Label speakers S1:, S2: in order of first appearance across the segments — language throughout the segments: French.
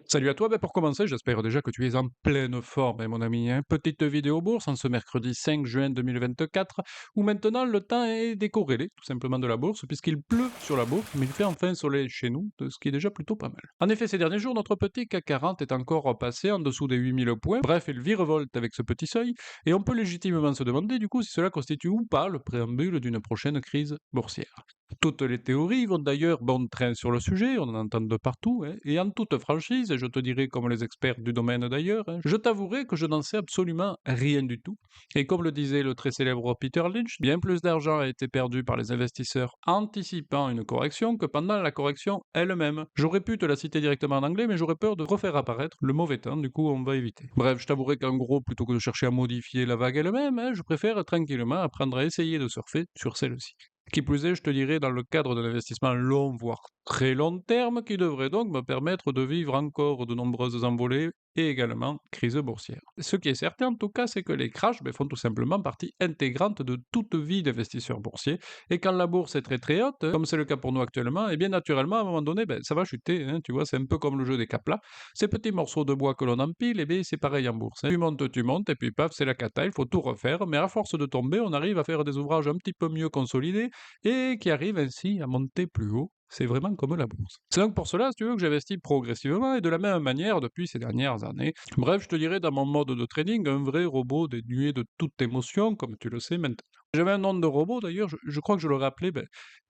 S1: Salut à toi, pour commencer, j'espère déjà que tu es en pleine forme, mon ami, hein. Petite vidéo bourse en ce mercredi 5 juin 2024, où maintenant le temps est décorrélé, tout simplement de la bourse, puisqu'il pleut sur la bourse, mais il fait enfin soleil chez nous, ce qui est déjà plutôt pas mal. En effet, ces derniers jours, notre petit CAC 40 est encore passé en dessous des 8000 points, bref, il virevolte avec ce petit seuil, et on peut légitimement se demander du coup si cela constitue ou pas le préambule d'une prochaine crise boursière. Toutes les théories vont d'ailleurs bon train sur le sujet, on en entend de partout, hein, et en toute franchise, et je te dirai comme les experts du domaine d'ailleurs, hein, je t'avouerai que je n'en sais absolument rien du tout. Et comme le disait le très célèbre Peter Lynch, bien plus d'argent a été perdu par les investisseurs anticipant une correction que pendant la correction elle-même. J'aurais pu te la citer directement en anglais, mais j'aurais peur de refaire apparaître le mauvais temps, du coup on va éviter. Bref, je t'avouerai qu'en gros, plutôt que de chercher à modifier la vague elle-même, hein, je préfère tranquillement apprendre à essayer de surfer sur celle-ci. Qui plus est, je te dirais, dans le cadre d'un investissement long, voire très long terme, qui devrait donc me permettre de vivre encore de nombreuses envolées et également crise boursière. Ce qui est certain en tout cas, c'est que les crashs font tout simplement partie intégrante de toute vie d'investisseur boursier, et quand la bourse est très très haute, comme c'est le cas pour nous actuellement, et bien naturellement à un moment donné, ça va chuter, hein, tu vois, c'est un peu comme le jeu des caplas, ces petits morceaux de bois que l'on empile, et bien c'est pareil en bourse, hein. Tu montes, et puis paf, c'est la cata, il faut tout refaire, mais à force de tomber, on arrive à faire des ouvrages un petit peu mieux consolidés, et qui arrive ainsi à monter plus haut. C'est vraiment comme la bourse. C'est donc pour cela, si tu veux, que j'investis progressivement et de la même manière depuis ces dernières années. Bref, je te dirais dans mon mode de trading, un vrai robot dénué de toute émotion, comme tu le sais maintenant. J'avais un nom de robot d'ailleurs, je crois que je l'aurais appelé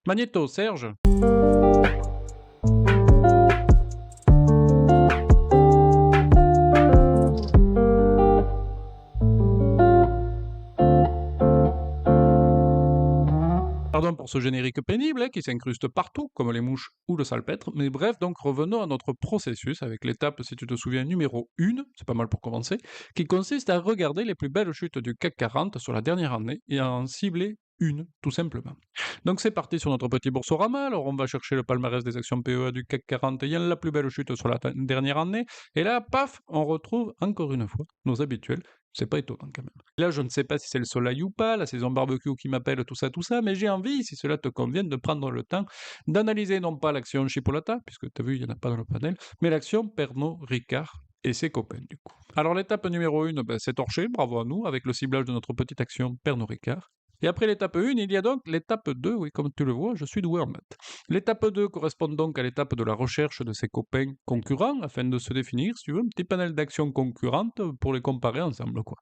S1: Magnéto Serge. Pardon pour ce générique pénible, hein, qui s'incruste partout, comme les mouches ou le salpêtre, mais bref, donc revenons à notre processus avec l'étape, si tu te souviens, numéro 1, c'est pas mal pour commencer, qui consiste à regarder les plus belles chutes du CAC 40 sur la dernière année et à en cibler une, tout simplement. Donc c'est parti sur notre petit boursorama, alors on va chercher le palmarès des actions PEA du CAC 40 ayant la plus belle chute sur la dernière année, et là, paf, on retrouve encore une fois nos habituels, c'est pas étonnant quand même. Là, je ne sais pas si c'est le soleil ou pas, la saison barbecue qui m'appelle, tout ça, mais j'ai envie, si cela te convient, de prendre le temps d'analyser non pas l'action Chipolata, puisque tu as vu, il n'y en a pas dans le panel, mais l'action Pernod Ricard et ses copains, du coup. Alors, l'étape numéro 1, c'est torché, bravo à nous, avec le ciblage de notre petite action Pernod Ricard. Et après l'étape 1, il y a donc l'étape 2, oui, comme tu le vois, je suis doué en maths. L'étape 2 correspond donc à l'étape de la recherche de ses copains concurrents, afin de se définir, si tu veux, un petit panel d'actions concurrentes pour les comparer ensemble, quoi.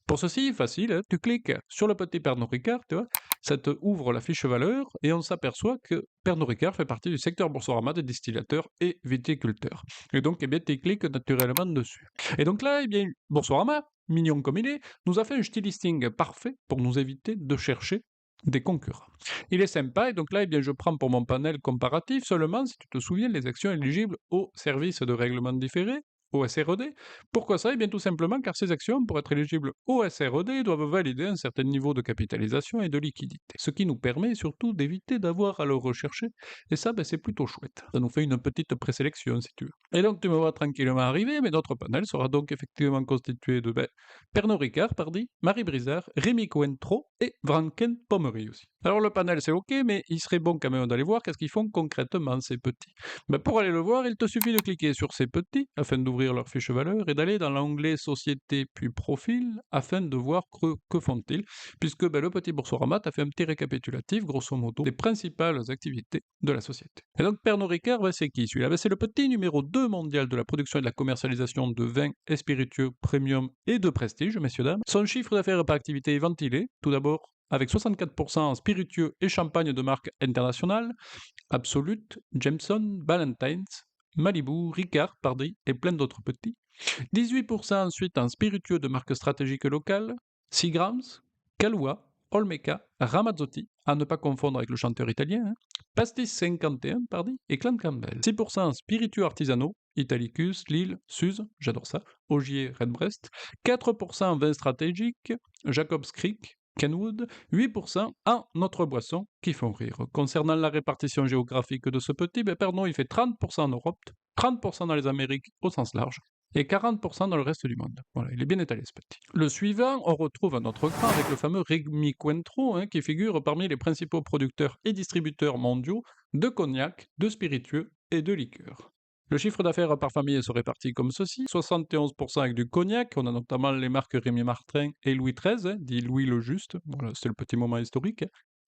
S1: Pour ceci, facile, hein, tu cliques sur le petit Pernod Ricard, tu vois, ça te ouvre la fiche valeur et on s'aperçoit que Pernod Ricard fait partie du secteur Boursorama des distillateurs et viticulteurs. Et donc, eh bien, tu cliques naturellement dessus. Et donc là, eh bien, Boursorama, mignon comme il est, nous a fait un petit listing parfait pour nous éviter de chercher des concurrents. Il est sympa et donc là, eh bien, je prends pour mon panel comparatif seulement, si tu te souviens, les actions éligibles au service de règlement différé, au SRED. Pourquoi ça? Eh bien tout simplement car ces actions, pour être éligibles au SRED, doivent valider un certain niveau de capitalisation et de liquidité, ce qui nous permet surtout d'éviter d'avoir à le rechercher, et ça c'est plutôt chouette. Ça nous fait une petite présélection si tu veux. Et donc tu me vois tranquillement arriver, mais notre panel sera donc effectivement constitué de Pernod Ricard, pardi, Marie Brizard, Rémi Cointreau et Franken Pommery aussi. Alors le panel c'est ok, mais il serait bon quand même d'aller voir qu'est-ce qu'ils font concrètement ces petits. Pour aller le voir, il te suffit de cliquer sur ces petits afin d'ouvrir leur fiche valeur et d'aller dans l'onglet Société puis Profil afin de voir que font-ils, puisque le petit Boursorama t'a fait un petit récapitulatif, grosso modo, des principales activités de la société. Et donc Pernod Ricard, c'est qui celui-là? C'est le petit numéro 2 mondial de la production et de la commercialisation de vins et spiritueux premium et de prestige, messieurs dames. Son chiffre d'affaires par activité est ventilé, tout d'abord avec 64% en spiritueux et champagne de marque internationale, Absolut, Jameson, Ballantines, Malibu, Ricard, Pardy et plein d'autres petits. 18% ensuite en spiritueux de marque stratégique locale, Seagrams, Kahlua, Olmeca, Ramazzotti, à ne pas confondre avec le chanteur italien, hein, Pastis 51, Pardy, et Clan Campbell. 6% en spiritueux artisanaux, Italicus, Lille, Suze, j'adore ça, Ogier, Redbreast. 4% en vin stratégique, Jacob's Creek, Kenwood, 8% en notre boisson qui font rire. Concernant la répartition géographique de ce petit, pardon, il fait 30% en Europe, 30% dans les Amériques au sens large, et 40% dans le reste du monde. Voilà, il est bien étalé ce petit. Le suivant, on retrouve un autre grand avec le fameux Rémi Cointreau, hein, qui figure parmi les principaux producteurs et distributeurs mondiaux de cognac, de spiritueux et de liqueurs. Le chiffre d'affaires par famille se répartit comme ceci: 71% avec du cognac, on a notamment les marques Rémy Martin et Louis XIII, dit Louis le Juste, voilà, c'est le petit moment historique.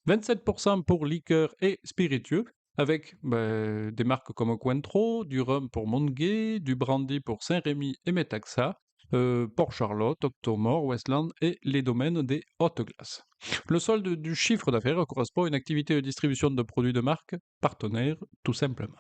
S1: 27% pour liqueurs et spiritueux, avec des marques comme Cointreau, du rhum pour Montguet, du brandy pour Saint-Rémy et Metaxa, Port-Charlotte, Octomore, Westland et les domaines des hautes glaces. Le solde du chiffre d'affaires correspond à une activité de distribution de produits de marque partenaire, tout simplement.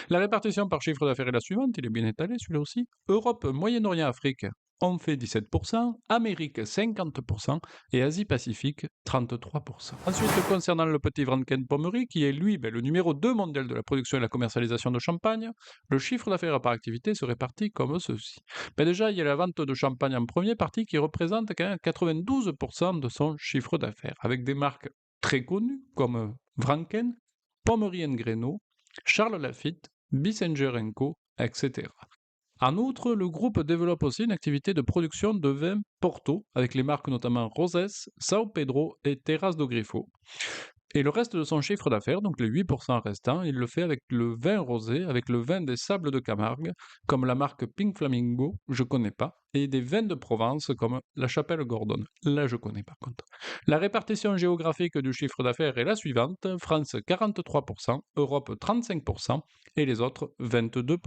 S1: La répartition par chiffre d'affaires est la suivante, il est bien étalé celui-là aussi. Europe, Moyen-Orient, Afrique, on fait 17%, Amérique 50% et Asie-Pacifique 33%. Ensuite, concernant le petit Franken Pommery, qui est lui le numéro 2 mondial de la production et la commercialisation de champagne, le chiffre d'affaires par activité se répartit comme ceci. Déjà, il y a la vente de champagne en première partie qui représente quand même 92% de son chiffre d'affaires, avec des marques très connues comme Franken, Pommery Greno, Charles Lafitte, Bissinger & Co, etc. En outre, le groupe développe aussi une activité de production de vin Porto, avec les marques notamment Rosés, Sao Pedro et Terras do Grifo. Et le reste de son chiffre d'affaires, donc les 8% restants, il le fait avec le vin rosé, avec le vin des Sables de Camargue, comme la marque Pink Flamingo, je connais pas, et des vins de Provence comme la Chapelle Gordon. Là, je connais par contre. La répartition géographique du chiffre d'affaires est la suivante: France 43%, Europe 35% et les autres 22%.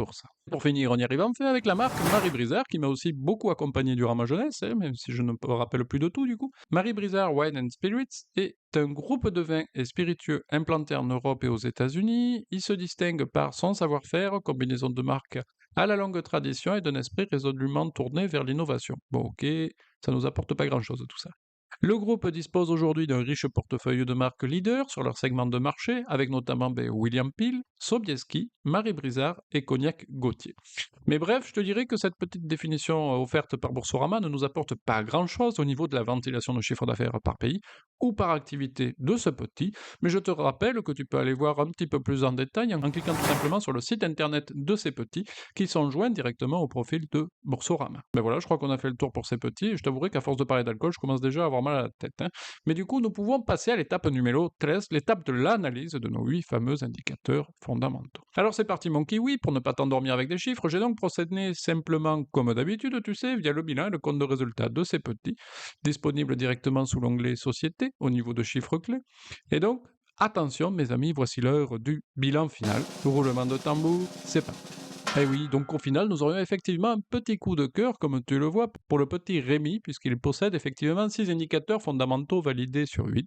S1: Pour finir, on y arrive enfin avec la marque Marie Brizard, qui m'a aussi beaucoup accompagné durant ma jeunesse, même si je ne me rappelle plus de tout du coup. Marie Brizard Wine and Spirits est un groupe de vins et spiritueux implanté en Europe et aux États-Unis. Il se distingue par son savoir-faire, combinaison de marques à la longue tradition et d'un esprit résolument tourné vers l'innovation. Bon, ok, ça nous apporte pas grand-chose tout ça. Le groupe dispose aujourd'hui d'un riche portefeuille de marques leaders sur leur segment de marché, avec notamment William Peel, Sobieski, Marie Brizard et Cognac Gauthier. Mais bref, je te dirais que cette petite définition offerte par Boursorama ne nous apporte pas grand-chose au niveau de la ventilation de chiffre d'affaires par pays ou par activité de ce petit, mais je te rappelle que tu peux aller voir un petit peu plus en détail en cliquant tout simplement sur le site internet de ces petits qui sont joints directement au profil de Boursorama. Ben voilà, je crois qu'on a fait le tour pour ces petits, et je t'avouerai qu'à force de parler d'alcool, je commence déjà à avoir mal à la tête. Mais du coup, nous pouvons passer à l'étape numéro 13, l'étape de l'analyse de nos 8 fameux indicateurs fondamentaux. Alors c'est parti mon kiwi, pour ne pas t'endormir avec des chiffres, j'ai donc procédé simplement comme d'habitude, tu sais, via le bilan et le compte de résultat de ces petits, disponible directement sous l'onglet Société, au niveau de chiffres clés. Et donc, attention mes amis, voici l'heure du bilan final. Roulement de tambour, c'est parti. Eh oui, donc au final, nous aurions effectivement un petit coup de cœur, comme tu le vois, pour le petit Rémi, puisqu'il possède effectivement 6 indicateurs fondamentaux validés sur 8,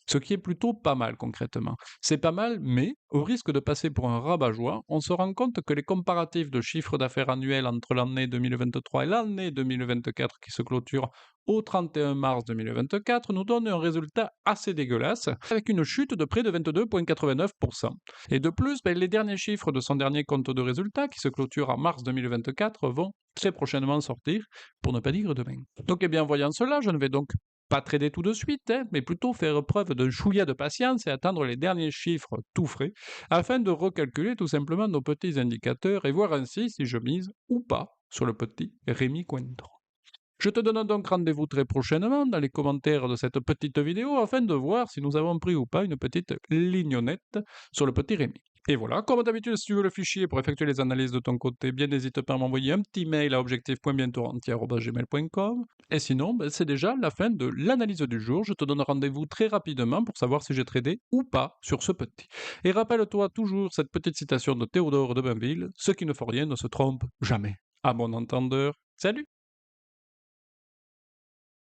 S1: ce qui est plutôt pas mal concrètement. C'est pas mal, mais au risque de passer pour un rabat-joie, on se rend compte que les comparatifs de chiffre d'affaires annuel entre l'année 2023 et l'année 2024 qui se clôture au 31 mars 2024 nous donnent un résultat assez dégueulasse, avec une chute de près de 22,89%. Et de plus, les derniers chiffres de son dernier compte de résultats, qui se clôture en mars 2024, vont très prochainement sortir, pour ne pas dire demain. Donc, voyant cela, je ne vais donc pas trader tout de suite, mais plutôt faire preuve d'un chouïa de patience et attendre les derniers chiffres tout frais, afin de recalculer tout simplement nos petits indicateurs et voir ainsi si je mise ou pas sur le petit Rémi Cointreau. Je te donne donc rendez-vous très prochainement dans les commentaires de cette petite vidéo afin de voir si nous avons pris ou pas une petite lignonnette sur le petit Rémi. Et voilà, comme d'habitude, si tu veux le fichier pour effectuer les analyses de ton côté, bien n'hésite pas à m'envoyer un petit mail à objectif.bientôt@gmail.com. Et sinon, c'est déjà la fin de l'analyse du jour. Je te donne rendez-vous très rapidement pour savoir si j'ai tradé ou pas sur ce petit. Et rappelle-toi toujours cette petite citation de Théodore de Bainville: ceux qui ne font rien ne se trompent jamais. À bon entendeur, salut!